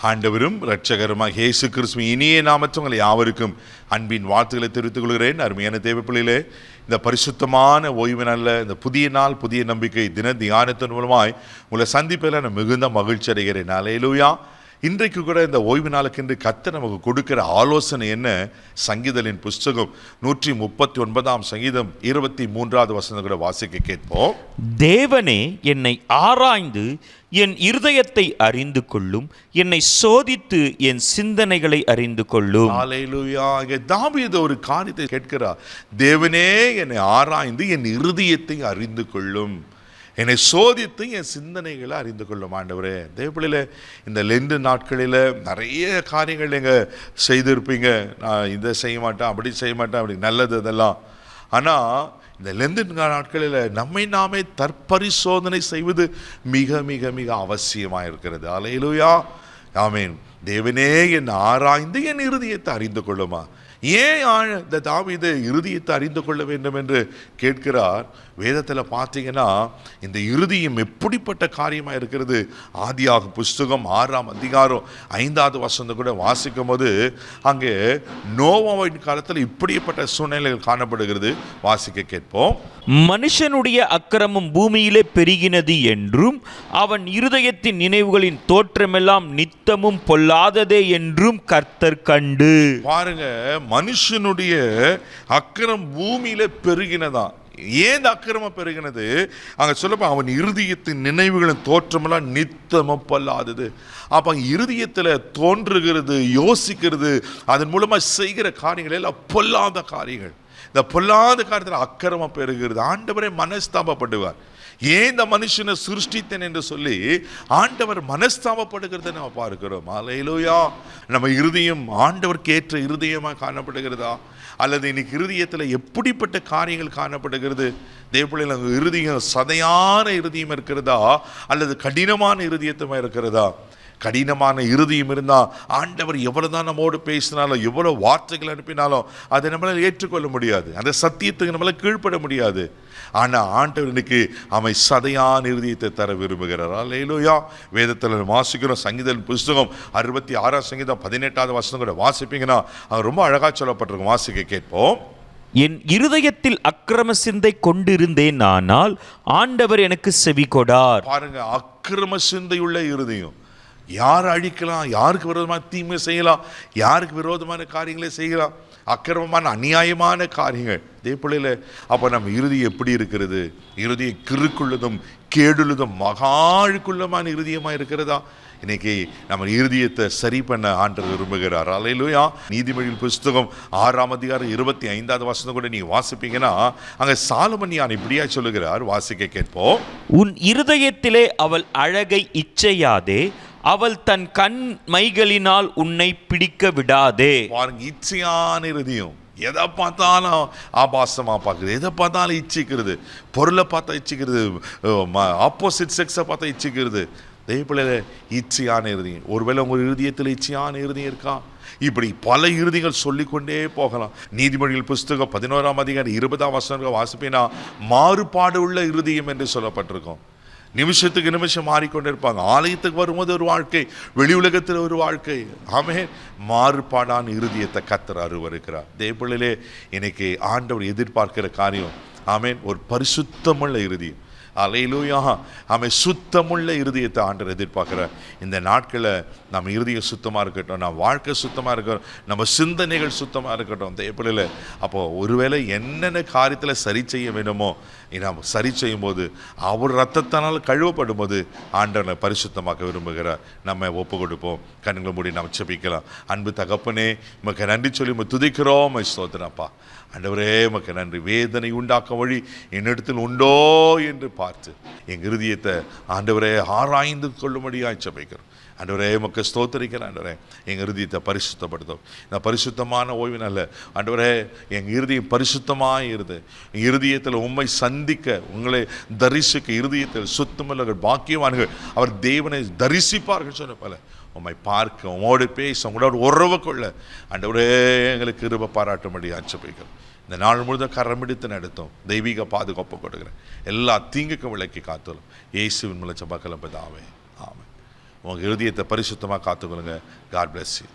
ஆண்டவரும் இரட்சகருமாக இயேசு கிறிஸ்து இனிய நாமத்தில் உங்களை யாவருக்கும் அன்பின் வாழ்த்துக்களை தெரிவித்துக் கொள்கிறேன். அருமையான தேவப்பிள்ளைகளே, இந்த பரிசுத்தமான ஓய்வு நாளில் இந்த புதிய நாள் புதிய நம்பிக்கை தின தியானத்தின் மூலமாய் உங்களை சந்திப்பில் நான் மிகுந்த மகிழ்ச்சி அடைகிறேன். அல்லேலூயா. இன்றைக்கு கூட இந்த ஓய்வு நாளுக்கென்று கர்த்தர் நமக்கு கொடுக்கிற ஆலோசனை என்ன? சங்கீதலின் புஸ்தகம் 139 சங்கீதம் 23வது வசனம் கூட வாசிக்க கேட்போம். தேவனே, என்னை ஆராய்ந்து என் இருதயத்தை அறிந்து கொள்ளும், என்னை சோதித்து என் சிந்தனைகளை அறிந்து கொள்ளும். அல்லேலூயா. இங்கே தாவீது ஒரு காரியத்தை கேட்கிறார். தேவனே, என்னை ஆராய்ந்து என் இருதயத்தை அறிந்து கொள்ளும், என்னை சோதித்து என் சிந்தனைகளை அறிந்து கொள்ளும். ஆண்டவரே, தேவப்பிள்ளையில இந்த லெண்டு நாட்களில் நிறைய காரியங்கள் நீங்கள் செய்திருப்பீங்க. நான் இதை செய்ய மாட்டேன், அப்படி செய்ய மாட்டேன், அப்படி நல்லது அதெல்லாம். ஆனால் இந்த லெந்து நாட்களில் நம்மை நாமே தற்பரிசோதனை செய்வது மிக மிக மிக அவசியமாக இருக்கிறது. அல்லேலூயா. ஆமென். தேவனே, என்னை ஆராய்ந்து என் இருதயத்தை அறிந்து கொள்ளுமா. ஏன் இந்த தாவீது இருதயத்தை அறிந்து கொள்ள வேண்டும் என்று கேட்கிறார்? வேதத்தில் பார்த்தீங்கன்னா இந்த இருதயம் எப்படிப்பட்ட காரியமாக இருக்கிறது. ஆதியாகம புஸ்தகம் 6ஆம் அதிகாரம் 5வது வசனம் கூட வாசிக்கும் போது அங்கே நோவாவின் காலத்தில் இப்படிப்பட்ட சூழ்நிலைகள் காணப்படுகிறது. வாசிக்க கேட்போம். மனுஷனுடைய அக்கிரமம் பூமியிலே பெருகினது என்றும் அவன் இருதயத்தின் நினைவுகளின் தோற்றமெல்லாம் நித்தமும் பொல்லாததே என்றும் கர்த்தர் கண்டு. பாருங்க, மனுஷனுடைய அக்கிரமம் பூமியில பெருகினதான். ஏன் அக்கிரமம் பெருகினது? அங்க சொல்லப்ப அவன் இருதயத்தின் நினைவுகளின் தோற்றமெல்லாம் நித்தமும் பொல்லாதது. அப்ப இருதயத்துல தோன்றுகிறது, யோசிக்கிறது, அதன் மூலமா செய்கிற காரியங்கள் எல்லாம் பொல்லாத காரியங்கள். இந்த பொல்லாத காரியத்தில் அக்கிரமம் பெருகிறது. ஆண்டவரே மனஸ்தாபப்படுவார். ஏன் இந்த மனுஷனை சிருஷ்டித்தேன் என்று சொல்லி ஆண்டவர் மனஸ்தாபப்படுகிறத நம்ம பார்க்கிறோம். அல்லேலூயா. நம்ம இருதயம் ஆண்டவருக்கு ஏற்ற இருதயமாக காணப்படுகிறதா, அல்லது இன்னைக்கு இருதயத்தில் எப்படிப்பட்ட காரியங்கள் காணப்படுகிறது? தேவப்பிள்ளைகள் அங்கே இருதயம் சதையான இருதயம் இருக்கிறதா, அல்லது கடினமான இருதயத்தமாக இருக்கிறதா? கடினமான இருதயம் இருந்தால் ஆண்டவர் எவ்வளோதான் நம்மோடு பேசினாலும், எவ்வளோ வார்த்தைகள் அனுப்பினாலும் அதை நம்மளால் ஏற்றுக்கொள்ள முடியாது. அந்த சத்தியத்துக்கு நம்மளால் கீழ்ப்பட முடியாது. ஆனால் ஆண்டவர் இன்னைக்கு அவன் சதையான இருதயத்தை தர விரும்புகிறார். அல்லேலூயா. வேதத்தில் வாசிக்கிறோம். சங்கீதம் புஸ்தகம் 66ஆம் சங்கீதம் 18வது வசனம் கூட வாசிப்பீங்கன்னா அது ரொம்ப அழகாக சொல்லப்பட்டிருக்கும். வாசிக்க கேட்போம். என் இருதயத்தில் அக்கிரம சிந்தை கொண்டிருந்தேன், ஆனால் ஆண்டவர் எனக்கு செவி கொடார். பாருங்க, அக்கிரம சிந்தையுள்ள இருதயம். யார் அழிக்கலாம், யாருக்கு விரோதமான தீமை செய்யலாம், யாருக்கு விரோதமான காரியங்களே செய்யலாம், அக்கிரமமான அநியாயமான காரியங்கள். தேவப்பிள்ளையில அப்போ நம்ம இருதயம் எப்படி இருக்கிறது? இருதயம் கிறுக்குள்ளதும் கேடுள்ளதும் மகாழுக்குள்ளமான இருதயமாக இருக்கிறதா? இன்னைக்கு நம்ம இருதயத்தை சரி பண்ண ஆண்டவர் விரும்புகிறார். அல்லேலூயா. நீதிமொழிகள் புஸ்தகம் 6ஆம் அதிகாரம் 25வது வசனம் கூட நீங்க வாசிப்பீங்கன்னா அங்க சாலமோன் இப்படியா சொல்லுகிறார். வாசிக்க கேட்போம். உன் இருதயத்திலே அவள் அழகை இச்சையாதே, அவள் தன் கண் மைகளினால் உன்னை பிடிக்க விடாதே. பாருங்க, இச்சையான இருதயம். எதை பார்த்தாலும் ஆபாசமா பார்க்குறது, எதை பார்த்தாலும் இச்சிக்கிறது, பொருளை பார்த்தா இச்சிக்கிறது, ஆப்போசிட் செக்ஸை பார்த்தா இச்சிக்கிறது. தேவப்பிள்ளையில இச்சையான இருதயம். ஒருவேளை உங்கள் இருதயத்தில் இச்சையான இருதயம் இருக்கா? இப்படி பல இறுதிகள் சொல்லிக்கொண்டே போகலாம். நீதிமொழிகள் புஸ்தகம் 11ஆம் அதிகாரம் 20ஆம் வசனம் வாசிப்பீனா மாறுபாடு உள்ள இருதயம் என்று சொல்லப்பட்டிருக்கும். நிமிஷத்துக்கு நிமிஷம் மாறிக்கொண்டே இருப்பாங்க. ஆலயத்துக்கு வரும்போது ஒரு வாழ்க்கை, வெளி உலகத்தில் ஒரு வாழ்க்கை. ஆமென். மாறுபாடான இருதயத்தை கர்த்தர் அருவருக்கிறார். தேவப்பிள்ளையிலே இன்னைக்கு ஆண்டவர் எதிர்பார்க்கிற காரியம், ஆமென், ஒரு பரிசுத்தமுள்ள இருதயம். அல்லேலூயா. ஆமென். சுத்தமுள்ள இருதயத்தை ஆண்டவர் எதிர்பார்க்கிறார். இந்த நாட்களில் நம்ம இருதயம் சுத்தமாக இருக்கட்டும், நம்ம வாழ்க்கை சுத்தமாக இருக்கட்டும், நம்ம சிந்தனைகள் சுத்தமாக இருக்கட்டும். தேவப்பிள்ளையில அப்போ ஒருவேளை என்னென்ன காரியத்தில் சரி செய்ய வேண்டுமோ நாம் சரி செய்யும் போது, அவர் ரத்தத்தினால் கழுவப்படும் போது ஆண்டவரை பரிசுத்தமாக்க விரும்புகிறார். நம்ம ஒப்பு கொடுப்போம். கண்களை மூடி நம்ம ஜெபிக்கலாம். அன்பு தகப்பனே, உமக்கு நன்றி சொல்லி உம்மை துதிக்கிறோம். ஸ்தோத்திரப்பா. ஆண்டவரே, உமக்கு நன்றி. வேதனை உண்டாக்கும் வழி என்னிடத்தில் உண்டோ என்று பார்த்து எங்கள் இருதயத்தை ஆண்டவரே ஆராய்ந்து கொள்ளும்படியாக ஜெபிக்கிறோம். ஆண்டவரே, உமக்கு ஸ்தோத்திரிக்கிறேன். ஆண்டவரே, எங்கள் இருதயத்தை பரிசுத்தப்படுத்தும். இந்த பரிசுத்தமான ஓய்வு நல்ல ஆண்டவரே, எங்கள் இருதயம் பரிசுத்தமாக இருது. இருதயத்தில் உம்மை சந்திக்க, உங்களை தரிசிக்க இருதயத்தில் சுத்தமுள்ளவர்கள் பாக்கியவான்கள், அவர் தேவனை தரிசிப்பார்கள் சொன்ன போல உம்மை பார்க்க, உங்களோடு பேச, உங்களோட உறவு கொள்ள ஆண்டவரே எங்களுக்கு கிருபை பாராட்டும்படி ஜெபிக்கிறோம். இந்த நாள் முழுதும் கரமிடித்து நடத்தும். தெய்வீக பாதுகாப்பு கொடுக்குறேன். எல்லா தீங்குக்கும் விலக்கி காத்தலும் இயேசுவின் மூலம் ஜெபக்கலாம் பிதாவே. ஆமென். உங்கள் இருதயத்தை பரிசுத்தமாக காத்துக்கொள்ளுங்க. God bless you.